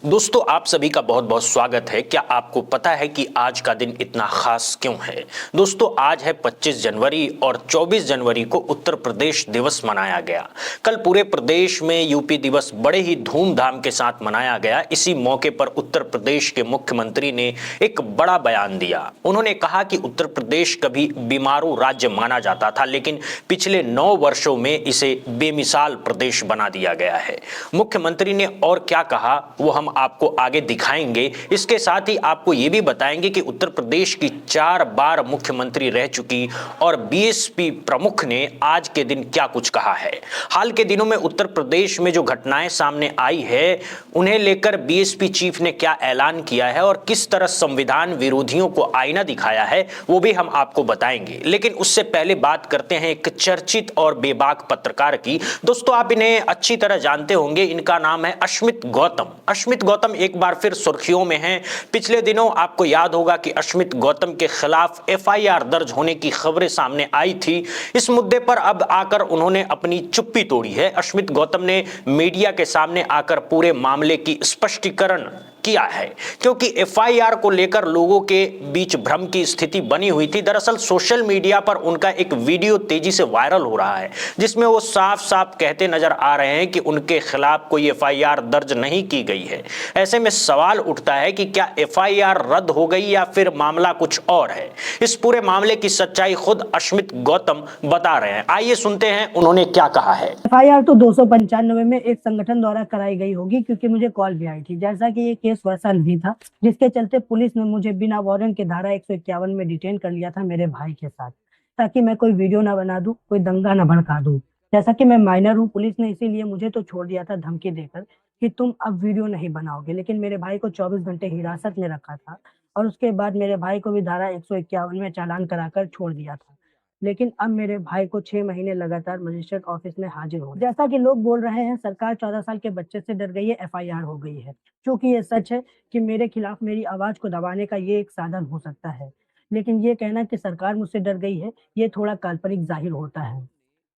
दोस्तों, आप सभी का बहुत बहुत स्वागत है। क्या आपको पता है कि आज का दिन इतना खास क्यों है? दोस्तों, आज है 25 जनवरी और 24 जनवरी को उत्तर प्रदेश दिवस मनाया गया। कल पूरे प्रदेश में यूपी दिवस बड़े ही धूमधाम के साथ मनाया गया। इसी मौके पर उत्तर प्रदेश के मुख्यमंत्री ने एक बड़ा बयान दिया। उन्होंने कहा कि उत्तर प्रदेश कभी बीमारू राज्य माना जाता था, लेकिन पिछले 9 वर्षों में इसे बेमिसाल प्रदेश बना दिया गया है। मुख्यमंत्री ने और क्या कहा वो हम आपको आगे दिखाएंगे। इसके साथ ही आपको ये भी बताएंगे कि उत्तर प्रदेश की 4 बार मुख्यमंत्री रह चुकी और बीएसपी प्रमुख ने आज के दिन क्या कुछ कहा है। हाल के दिनों में उत्तर प्रदेश में जो घटनाएं सामने आई है उन्हें लेकर बीएसपी चीफ ने क्या ऐलान किया है और किस तरह संविधान विरोधियों को आईना दिखाया है वो भी हम आपको बताएंगे। लेकिन उससे पहले बात करते हैं एक चर्चित और बेबाक पत्रकार की। दोस्तों, आप इन्हें अच्छी तरह जानते होंगे। इनका नाम है अश्मित गौतम। अश्मित गौतम एक बार फिर सुर्खियों में हैं। पिछले दिनों आपको याद होगा कि अश्मित गौतम के खिलाफ एफआईआर दर्ज होने की खबरें सामने आई थी। इस मुद्दे पर अब आकर उन्होंने अपनी चुप्पी तोड़ी है। अश्मित गौतम ने मीडिया के सामने आकर पूरे मामले की स्पष्टीकरण किया है, क्योंकि एफआईआर को लेकर लोगों के बीच भ्रम की स्थिति बनी हुई थी। दरअसल सोशल मीडिया पर उनका एक वीडियो तेजी से वायरल हो रहा है जिसमें वो साफ साफ कहते नजर आ रहे हैं कि उनके खिलाफ कोई एफआईआर दर्ज नहीं की गई है। ऐसे में सवाल उठता है कि क्या एफआईआर रद्द हो गई या फिर मामला कुछ और है। इस पूरे मामले की सच्चाई खुद अश्मित गौतम बता रहे हैं। आइए सुनते हैं उन्होंने क्या कहा है। एफआईआर तो 295 में एक संगठन द्वारा कराई गई होगी, क्योंकि मुझे कॉल भी आई थी। जैसा कि ये केस वैसा नहीं था जिसके चलते पुलिस ने मुझे बिना वारंट के धारा 151 में डिटेन कर लिया था मेरे भाई के साथ, ताकि मैं कोई वीडियो ना बना दूं, कोई दंगा ना भड़का दूं। जैसा कि मैं माइनर हूं, पुलिस ने इसीलिए मुझे तो छोड़ दिया था धमकी देकर कि तुम अब वीडियो नहीं बनाओगे। लेकिन मेरे भाई को 24 घंटे हिरासत में रखा था और उसके बाद मेरे भाई को भी धारा 151 में चालान कराकर छोड़ दिया था। लेकिन अब मेरे भाई को 6 महीने लगातार मजिस्ट्रेट ऑफिस में हाजिर हो। जैसा कि लोग बोल रहे हैं, सरकार 14 साल के बच्चे से डर गई है, एफआईआर हो गई है। क्योंकि ये सच है कि मेरे खिलाफ मेरी आवाज को दबाने का ये एक साधन हो सकता है। लेकिन ये कहना कि सरकार मुझसे डर गई है, ये थोड़ा काल्पनिक जाहिर होता है।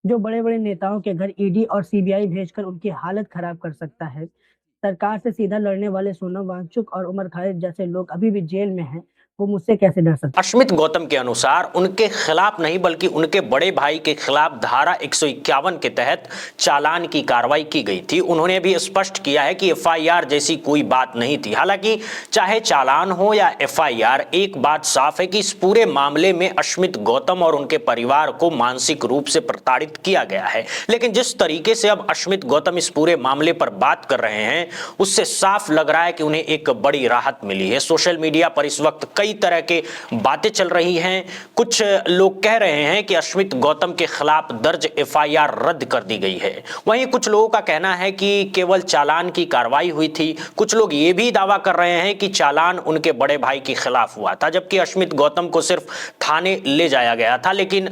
जो बड़े बड़े नेताओं के घर ईडी और सीबीआई भेजकर उनकी हालत खराब कर सकता है, सरकार से सीधा लड़ने वाले सोनम वांगचुक और उमर खालिद जैसे लोग अभी भी जेल में हैं, वो मुझसे कैसे डर सकते। अश्मित गौतम के अनुसार उनके खिलाफ नहीं बल्कि उनके बड़े भाई के खिलाफ धारा 151 के तहत चालान की कार्रवाई की गई थी। उन्होंने भी स्पष्ट किया है कि एफआईआर जैसी कोई बात नहीं थी। हालांकि चाहे चालान हो या एफआईआर, एक बात साफ है कि इस पूरे मामले में अश्मित गौतम और उनके परिवार को मानसिक रूप से प्रताड़ित किया गया है। लेकिन जिस तरीके से अब अश्मित गौतम इस पूरे मामले पर बात कर रहे हैं उससे साफ लग रहा है कि उन्हें एक बड़ी राहत मिली है। सोशल मीडिया पर इस वक्त कई तरह के बातें चल रही हैं। कुछ लोग कह रहे हैं कि अश्मित गौतम के खिलाफ दर्ज एफआईआर रद्द कर दी गई है। वहीं कुछ लोगों का कहना है कि केवल चालान की कार्रवाई हुई थी। कुछ लोग ये भी दावा कर रहे हैं कि चालान उनके बड़े भाई के खिलाफ हुआ था, जबकि अश्मित गौतम को सिर्फ थाने ले जाया गया था। लेकिन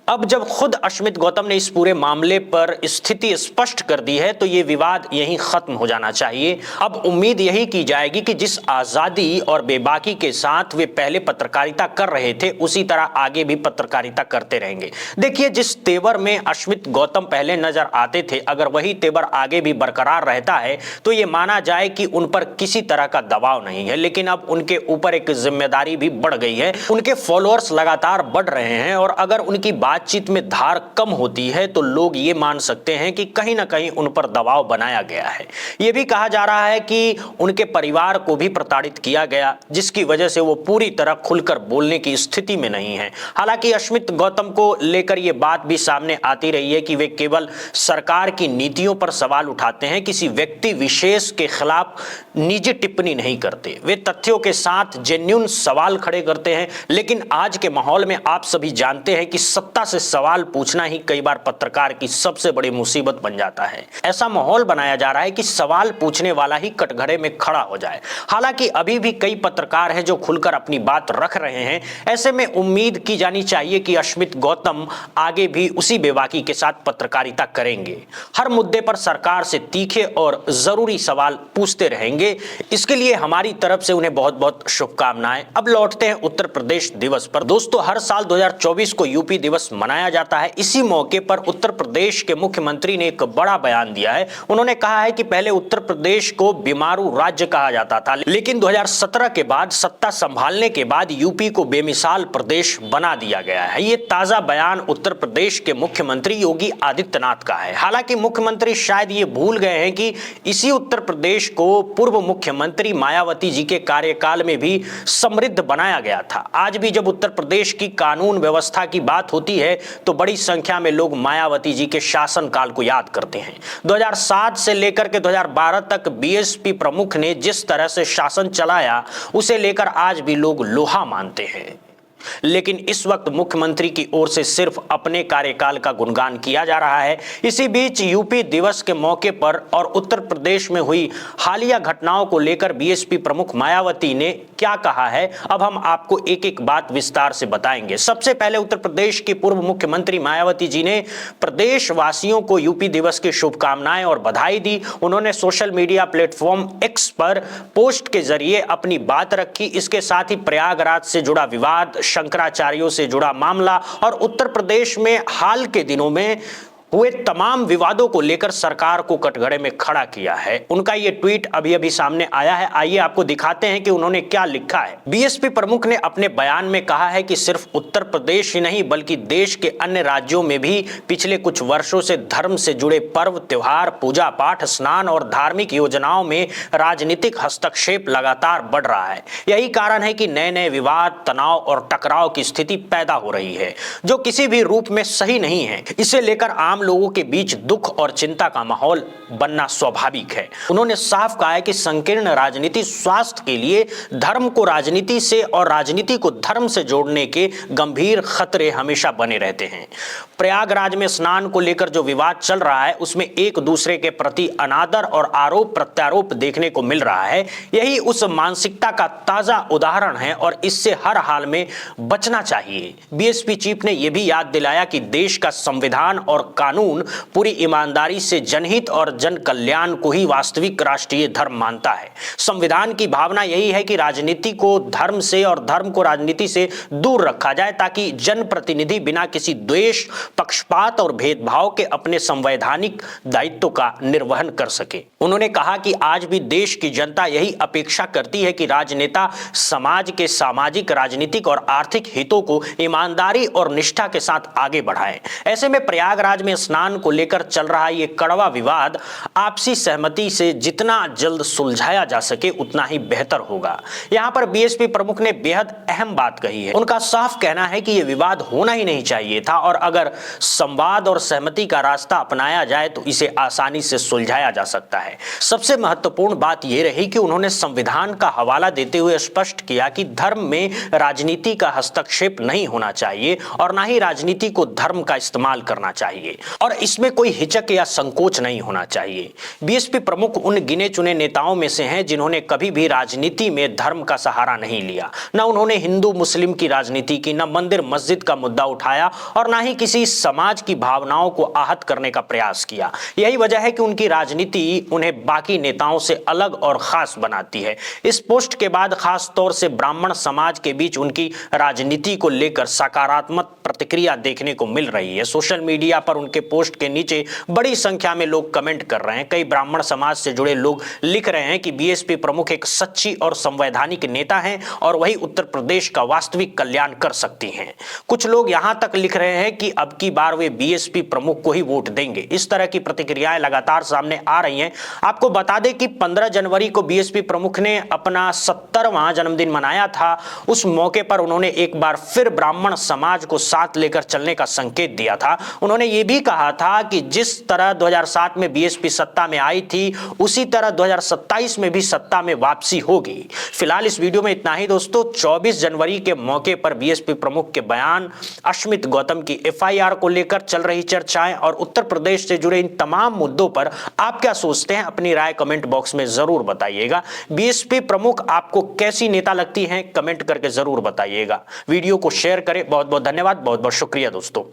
अब जब खुद अश्मित गौतम ने इस पूरे मामले पर स्थिति स्पष्ट कर दी है तो ये विवाद यहीं खत्म हो जाना चाहिए। अब उम्मीद यही की जाएगी कि जिस आजादी और बेबाकी के साथ वे पहले पत्रकारिता कर रहे थे उसी तरह आगे भी पत्रकारिता करते रहेंगे। देखिए, जिस तेवर में अश्मित गौतम पहले नजर आते थे, अगर वही तेवर आगे भी बरकरार रहता है तो ये माना जाए कि उन पर किसी तरह का दबाव नहीं है। लेकिन अब उनके ऊपर एक जिम्मेदारी भी बढ़ गई है। उनके फॉलोअर्स लगातार बढ़ रहे हैं और अगर उनकी बातचीत में धार कम होती है तो लोग ये मान सकते हैं कि कहीं ना कहीं उन पर दबाव बनाया गया है। यह भी कहा जा रहा है कि उनके परिवार को भी प्रताड़ित किया गया, जिसकी वजह से वो पूरी तरह खुलकर बोलने की स्थिति में नहीं है। हालांकि अश्मित गौतम को लेकर यह बात भी सामने आती रही है कि वे केवल सरकार की नीतियों पर सवाल उठाते हैं, किसी व्यक्ति विशेष के खिलाफ निजी टिप्पणी नहीं करते। वे तथ्यों के साथ जेन्युइन सवाल खड़े करते हैं। लेकिन आज के माहौल में आप सभी जानते हैं कि सत्ता से सवाल पूछना ही कई बार पत्रकार की सबसे बड़ी मुसीबत बन जाता है। ऐसा माहौल बनाया जा रहा है कि सवाल पूछने वाला ही कटघरे में खड़ा हो जाए। हालांकि अभी भी कई पत्रकार हैं जो खुलकर अपनी बात रख रहे हैं। ऐसे में उम्मीद की जानी चाहिए कि अश्मित गौतम आगे भी उसी बेबाकी के साथ पत्रकारिता करेंगे, हर मुद्दे पर सरकार से तीखे और जरूरी सवाल पूछते रहेंगे। इसके लिए हमारी तरफ से उन्हें बहुत बहुत शुभकामनाएं। अब लौटते हैं उत्तर प्रदेश दिवस पर। दोस्तों, हर साल 2024 को यूपी दिवस मनाया जाता है। इसी मौके पर उत्तर प्रदेश के मुख्यमंत्री ने एक बड़ा बयान दिया है। उन्होंने कहा है कि पहले उत्तर प्रदेश को बीमारू राज्य कहा जाता था, लेकिन 2017 के बाद सत्ता संभालने के बाद यूपी को बेमिसाल प्रदेश बना दिया गया है। ये ताजा बयान उत्तर प्रदेश के मुख्यमंत्री योगी आदित्यनाथ का है। हालांकि मुख्यमंत्री शायद ये भूल गए हैं कि इसी उत्तर प्रदेश को पूर्व मुख्यमंत्री मायावती जी के कार्यकाल में भी समृद्ध बनाया गया था। आज भी जब उत्तर प्रदेश की कानून व्यवस्था की बात होती है तो बड़ी संख्या में लोग मायावती जी के शासनकाल को याद करते हैं। 2007 से लेकर के 2012 तक बीएसपी प्रमुख ने जिस तरह से शासन चलाया, उसे लेकर आज भी लोग लोहा मानते हैं। लेकिन इस वक्त मुख्यमंत्री की ओर से सिर्फ अपने कार्यकाल का गुणगान किया जा रहा है। इसी बीच यूपी दिवस के मौके पर और उत्तर प्रदेश में हुई हालिया घटनाओं को लेकर बीएसपी प्रमुख मायावती ने क्या कहा है, अब हम आपको एक एक बात विस्तार से बताएंगे। सबसे पहले उत्तर प्रदेश की पूर्व मुख्यमंत्री मायावती जी ने प्रदेशवासियों को यूपी दिवस की शुभकामनाएं और बधाई दी। उन्होंने सोशल मीडिया प्लेटफॉर्म एक्स पर पोस्ट के जरिए अपनी बात रखी। इसके साथ ही प्रयागराज से जुड़ा विवाद, शंकराचार्यों से जुड़ा मामला और उत्तर प्रदेश में हाल के दिनों में हुए तमाम विवादों को लेकर सरकार को कटघरे में खड़ा किया है। उनका ये ट्वीट अभी अभी सामने आया है। आइए आपको दिखाते हैं कि उन्होंने क्या लिखा है। बीएसपी प्रमुख ने अपने बयान में कहा है कि सिर्फ उत्तर प्रदेश ही नहीं बल्कि देश के अन्य राज्यों में भी पिछले कुछ वर्षों से धर्म से जुड़े पर्व, त्योहार, पूजा पाठ, स्नान और धार्मिक योजनाओं में राजनीतिक हस्तक्षेप लगातार बढ़ रहा है। यही कारण है कि नए नए विवाद, तनाव और टकराव की स्थिति पैदा हो रही है, जो किसी भी रूप में सही नहीं है। इसे लेकर आम लोगों के बीच दुख और चिंता का माहौल बनना स्वाभाविक है। उन्होंने साफ कहा है कि संकीर्ण राजनीति स्वास्थ्य के लिए धर्म को राजनीति से और राजनीति को धर्म से जोड़ने के गंभीर खतरे हमेशा बने रहते हैं। प्रयागराज में स्नान को लेकर जो विवाद चल रहा है, उसमें एक दूसरे के प्रति अनादर और आरोप प्रत्यारोप देखने को मिल रहा है। यही उस मानसिकता का ताजा उदाहरण है और इससे हर हाल में बचना चाहिए। बीएसपी चीफ ने यह भी याद दिलाया कि देश का संविधान और कानून पूरी ईमानदारी से जनहित और जन कल्याण को ही वास्तविक राष्ट्रीय धर्म मानता है। संविधान की भावना यही है कि राजनीति को धर्म से और धर्म को राजनीति से दूर रखा जाए, ताकि जनप्रतिनिधि बिना किसी द्वेष, पक्षपात और भेदभाव के अपने संवैधानिक दायित्व का निर्वहन कर सके। उन्होंने कहा कि आज भी देश की जनता यही अपेक्षा करती है कि राजनेता समाज के सामाजिक, राजनीतिक और आर्थिक हितों को ईमानदारी और निष्ठा के साथ आगे बढ़ाएं। ऐसे में प्रयागराज में स्नान को लेकर चल रहा ये कड़वा विवाद आपसी सहमति से जितना जल्द सुलझाया जा सके उतना ही बेहतर होगा। यहाँ पर बीएसपी प्रमुख ने बेहद अहम बात कही है। उनका साफ कहना है कि यह विवाद होना ही नहीं चाहिए था और अगर संवाद और सहमति का रास्ता अपनाया जाए तो इसे आसानी से सुलझाया जा सकता है। सबसे महत्वपूर्ण बात यह रही कि उन्होंने संविधान का हवाला देते हुए स्पष्ट किया कि धर्म में राजनीति का हस्तक्षेप नहीं होना चाहिए और ना ही राजनीति को धर्म का इस्तेमाल करना चाहिए और इसमें कोई हिचक या संकोच नहीं होना चाहिए। बीएसपी प्रमुख उन गिने चुने नेताओं में से हैं जिन्होंने कभी भी राजनीति में धर्म का सहारा नहीं लिया। न उन्होंने हिंदू मुस्लिम की राजनीति की, न मंदिर मस्जिद का मुद्दा उठाया और ना ही किसी समाज की भावनाओं को आहत करने का प्रयास किया। यही वजह है कि उनकी राजनीति उन्हें बाकी नेताओं से अलग और खास बनाती है। इस पोस्ट के बाद खास तौर से ब्राह्मण समाज के बीच उनकी राजनीति को लेकर सकारात्मक प्रतिक्रिया देखने को मिल रही है। सोशल मीडिया पर उनके पोस्ट के नीचे बड़ी संख्या में लोग कमेंट कर रहे हैं। कई ब्राह्मण समाज से जुड़े लोग लिख रहे हैं कि बीएसपी प्रमुख एक सच्ची और संवैधानिक नेता हैं और वही उत्तर प्रदेश का वास्तविक कल्याण कर सकती हैं। कुछ लोग यहां तक लिख रहे हैं कि अब की बार वे बीएसपी प्रमुख को ही वोट देंगे। इस तरह की प्रतिक्रियाएं लगातार सामने आ रही हैं। आपको बता दें कि 15 जनवरी को बीएसपी प्रमुख ने अपना 70वां जन्मदिन मनाया था। उस मौके पर उन्होंने एक बार फिर ब्राह्मण समाज को साथ साथ लेकर चलने का संकेत दिया था। उन्होंने ये भी कहा था कि जिस तरह 2007 में बीएसपी सत्ता में आई थी उसी तरह 2027 में भी सत्ता में वापसी होगी। फिलहाल इस वीडियो में इतना ही दोस्तों। 24 जनवरी के मौके पर बीएसपी प्रमुख के बयान, अश्मित गौतम की एफआईआर को लेकर चल रही चर्चाएं और उत्तर प्रदेश से जुड़े इन तमाम मुद्दों पर आप क्या सोचते हैं, अपनी राय कमेंट बॉक्स में जरूर बताइएगा। बीएसपी प्रमुख आपको कैसी नेता लगती हैं, कमेंट करके जरूर बताइएगा। वीडियो को शेयर करें। बहुत बहुत धन्यवाद, बहुत बहुत शुक्रिया दोस्तों।